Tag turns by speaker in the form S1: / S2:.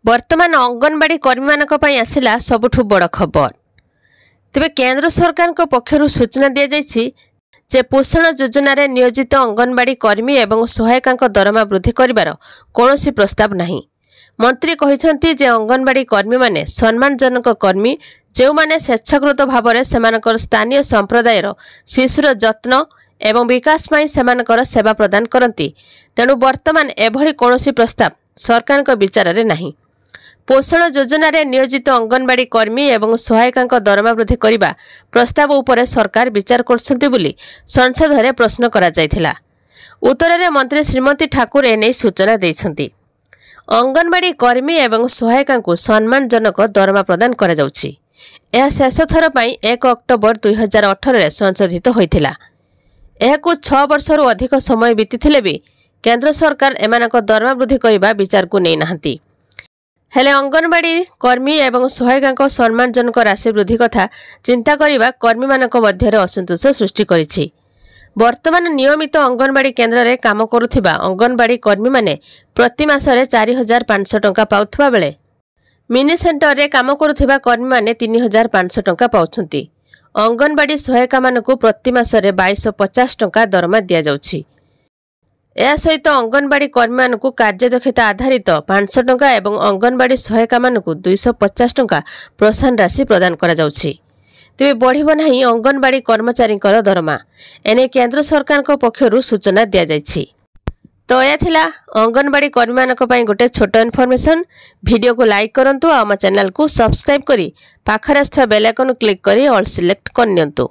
S1: वर्तमान अंगनवाड़ी कर्मी मानक पई आसिला सबुठु बड़ खबर। तेबे केंद्र सरकार को पक्षरु सूचना दिया जायछि जे पोषण योजना रे नियोजित अंगनवाड़ी कर्मी एवं सहायिका दरमा वृद्धि करिवार कोनोसी प्रस्ताव नहीं। मंत्री कहिसंती जे अंगनवाड़ी कर्मी माने सम्मानजनक कर्मी जो माने स्वेच्छाकृत भाव में सेमानकर स्थानीय संप्रदायर शिशुर जत्न एवं विकास पई सेमानकर सेवा प्रदान करती। तेणु वर्तमान एभली कोनोसी प्रस्ताव सरकार को विचार रे नहीं। पोषण योजना रे नियोजित अंगनवाड़ी कर्मी एवं सहायिका दरमा वृद्धि करने प्रस्ताव उपरे सरकार विचार करछंती बोली संसद रे प्रश्न करा जायथिला। उत्तर रे मंत्री श्रीमती ठाकुर एने सूचना दैछंती। अंगनवाड़ी कर्मी एवं सहायिका को सम्मानजनक दरमा प्रदान करा जाउछि। यह शेष थर पई 1 अक्टोबर 2018 रे संशोधित होइथिला। एहाकु 6 वर्षरु अधिक समय बीतीथिले भी केंद्र सरकार एमानक दरमा वृद्धि करने विचार को नै नाहंती। हेले अंगनवाड़ी कर्मी एवं सहायिका सम्मानजनक राशि वृद्धि कथा चिंता करने कर्मी मानक मध्य असंतोष सृष्टि करिछि। वर्तमान नियमित अंगनवाड़ी केन्द्र में काम करुथिबा अंगनवाड़ी कर्मी माने प्रति मासरे 4500 टंका पाउथबा बेले मिनी सेंटर रे काम करुथिबा कर्मी माने 3500 टंका पाउछंती। अंगनवाड़ी सहायिका मानकु प्रति मासरे 2250 टंका दरमा दिया जाउछि। या सहित अंगनवाड़ी कर्मी मानकु कार्यदक्षता आधारित 500 टंका एवं अंगनवाड़ी सहायिका मानकु 250 टंका प्रोत्साहन राशि प्रदान करा जाउछि। तेबे बढ़िबो नाही अंगनवाड़ी कर्मचारींकर दरमा। एने केंद्र सरकार को पक्षरु सूचना दिया जायछि। तो या थिला अंगनवाड़ी कर्मी मानक पई गोटे छोट इन्फॉर्मेशन। वीडियो को लाइक करंतु आ हम चैनल को सब्सक्राइब करी पाखरे बेल आइकन क्लिक करी ऑल सिलेक्ट करनियंतु।